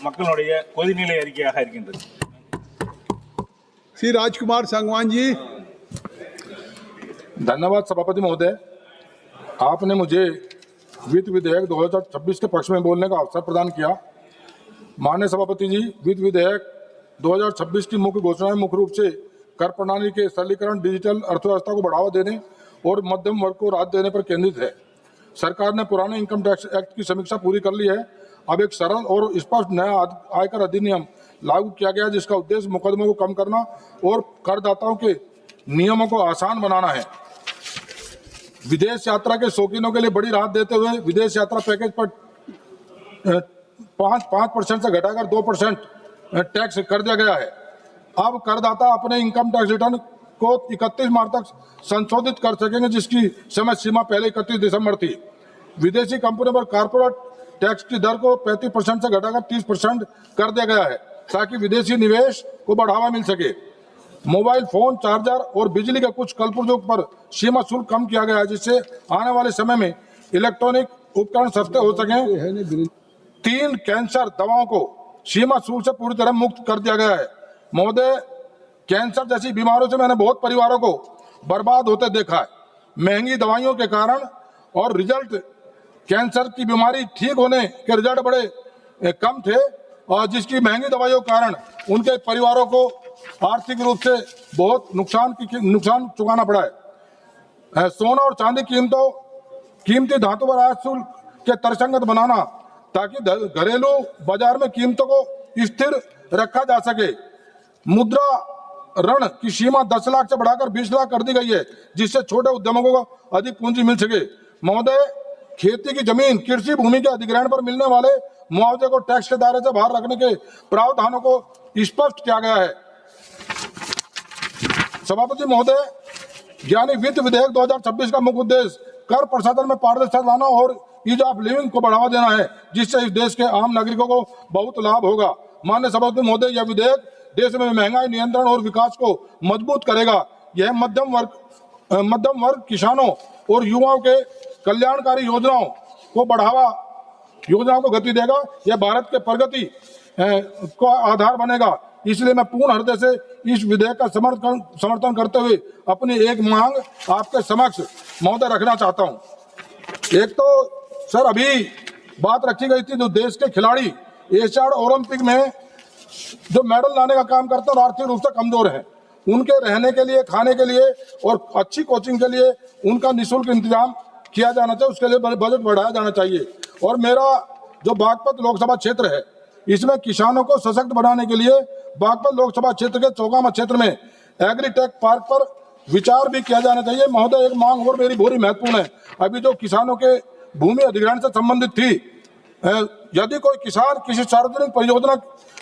மக்களுடைய கொதிநிலை அறிக்கையாக இருக்கின்றது. श्री राजकुमार सांगवान जी। धन्यवाद सभापति महोदय, आपने मुझे वित्त विधेयक 2026 के पक्ष में बोलने का अवसर प्रदान किया। माननीय सभापति जी, वित्त विधेयक 2026 की मुख्य घोषणाएं मुख्य रूप से कर प्रणाली के सरलीकरण, डिजिटल अर्थव्यवस्था को बढ़ावा देने और मध्यम वर्ग को राहत देने पर केंद्रित है। सरकार ने पुराने इनकम टैक्स एक्ट की समीक्षा पूरी कर ली है। अब एक सरल और स्पष्ट नया आयकर अधिनियम लागू किया गया, जिसका उद्देश्य मुकदमों को कम करना और करदाताओं के नियमों को आसान बनाना है। विदेश यात्रा के शौकीनों के लिए बड़ी राहत देते हुए विदेश यात्रा पैकेज पर 5% से घटाकर 2% टैक्स कर दिया गया है। अब करदाता अपने इनकम टैक्स रिटर्न को 31 मार्च तक संशोधित कर सकेंगे, जिसकी समय सीमा पहले 31 दिसंबर थी। विदेशी कंपनियों पर कॉर्पोरेट टैक्स की दर को 35% से घटाकर 30% कर दिया गया है, ताकि विदेशी निवेश को बढ़ावा मिल सके। मोबाइल फोन, चार्जर और बिजली के कुछ कलपुर्जों पर सीमा शुल्क कम किया गया है, जिससे आने वाले समय में इलेक्ट्रॉनिक उपकरण सस्ते हो सकें। 3 कैंसर दवाओं को सीमा शुल्क से पूरी तरह मुक्त कर दिया गया है। महोदय, कैंसर जैसी बीमारियों से मैंने बहुत परिवारों को बर्बाद होते देखा है। महंगी दवाइयों के कारण और रिजल्ट, कैंसर की बीमारी ठीक होने के रिजल्ट बड़े कम थे, और जिसकी महंगी दवाइयों के कारण उनके परिवारों को आर्थिक रूप से बहुत नुकसान चुकाना पड़ा है। सोना और चांदी कीमती धातु पर आयात शुल्क के तर्कसंगत बनाना, ताकि घरेलू बाजार में कीमतों को स्थिर रखा जा सके। मुद्रा ऋण की सीमा 10 लाख से बढ़ाकर 20 लाख कर दी गई है, जिससे छोटे उद्यमों को अधिक पूंजी मिल सके। महोदय, खेती की जमीन, कृषि भूमि के अधिग्रहण पर मिलने वाले मुआवजे को टैक्स के दायरे से बाहर रखने के प्रावधानों को स्पष्ट किया गया है। सभापति महोदय, यानी वित्त विधेयक 2026 का मुख्य उद्देश्य कर प्रशासन में पारदर्शिता लाना और ईज ऑफ लिविंग को बढ़ावा देना है, जिससे इस देश के आम नागरिकों को बहुत लाभ होगा। माननीय सभापति महोदय, यह विधेयक देश में महंगाई नियंत्रण और विकास को मजबूत करेगा। यह मध्यम वर्ग, किसानों और युवाओं के कल्याणकारी योजनाओं को गति देगा। यह भारत के प्रगति को आधार बनेगा। इसलिए मैं पूर्ण हृदय से इस विधेयक का समर्थन करते हुए अपनी एक मांग आपके समक्ष महोदय रखना चाहता हूं। एक तो सर, अभी बात रखी गई थी, जो देश के खिलाड़ी एशियाड ओलंपिक में जो मेडल लाने का काम करते हैं और आर्थिक रूप से कमजोर हैं, उनके रहने के लिए, खाने के लिए और अच्छी कोचिंग के लिए उनका निःशुल्क इंतजाम किया जाना चाहिए। उसके लिए बजट बढ़ाया जाना चाहिए। और मेरा जो बागपत लोकसभा क्षेत्र है, इसमें किसानों को सशक्त बनाने के लिए बागपत लोकसभा क्षेत्र के चौगामा क्षेत्र में एग्रीटेक पार्क पर विचार भी किया जाना चाहिए। महोदय, एक मांग और मेरी बहुत महत्वपूर्ण है। अभी जो किसानों के भूमि अधिग्रहण से संबंधित थी, यदि कोई किसान किसी सार्वजनिक परियोजना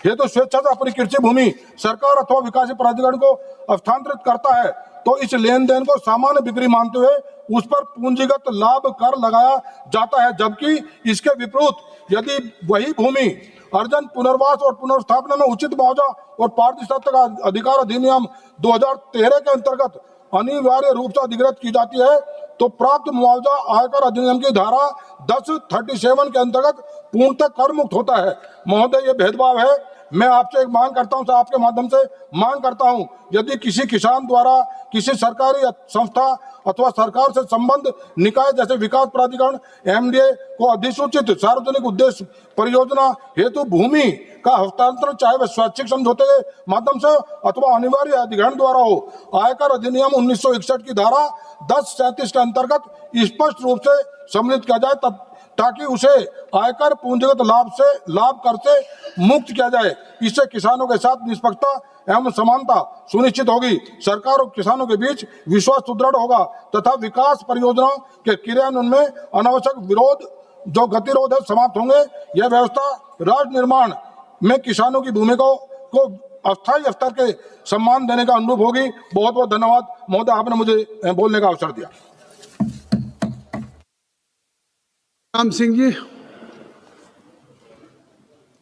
हेतु स्वेच्छा से अपनी कृषि भूमि सरकार अथवा विकास प्राधिकरण को हस्तांतरित करता है, तो इस लेन देन को सामान्य बिक्री मानते हुए उस पर पूंजीगत लाभ कर लगाया जाता है। जबकि इसके विपरीत यदि वही भूमि अर्जन, पुनर्वास और पुनर्स्थापना में उचित मुआवजा और पारदर्शिता अधिकार अधिनियम 2013 के अंतर्गत अनिवार्य रूप से अधिग्रहित की जाती है, तो प्राप्त मुआवजा आयकर अधिनियम की धारा 1037 के अंतर्गत पूर्णतः कर मुक्त होता है। महोदय, ये भेदभाव है। मैं आपसे एक मांग करता हूं, आपके माध्यम से मांग करता हूं, यदि किसी किसान द्वारा किसी सरकारी संस्था अथवा सरकार से संबंध निकाय जैसे विकास प्राधिकरण, एमडीए को अधिसूचित सार्वजनिक उद्देश्य परियोजना हेतु भूमि का हस्तांतरण, चाहे वह स्वैच्छिक समझौते के माध्यम से अथवा अनिवार्य अधिग्रहण द्वारा हो, आयकर अधिनियम 1961 की धारा 1037 के अंतर्गत स्पष्ट रूप से सम्मिलित किया जाए, ताकि उसे आयकर पूंजीगत लाभ कर से मुक्त किया जाए। इससे किसानों के साथ निष्पक्षता एवं समानता सुनिश्चित होगी, सरकार और किसानों के बीच विश्वास सुदृढ़ होगा तथा विकास परियोजनाओं के क्रियान्वयन में अनावश्यक जो गतिरोध है समाप्त होंगे। यह व्यवस्था राष्ट्र निर्माण में किसानों की भूमिका को अस्थायी स्तर के सम्मान देने का अनुरूप होगी। बहुत बहुत धन्यवाद महोदय, आपने मुझे बोलने का अवसर दिया। राम सिंह जी।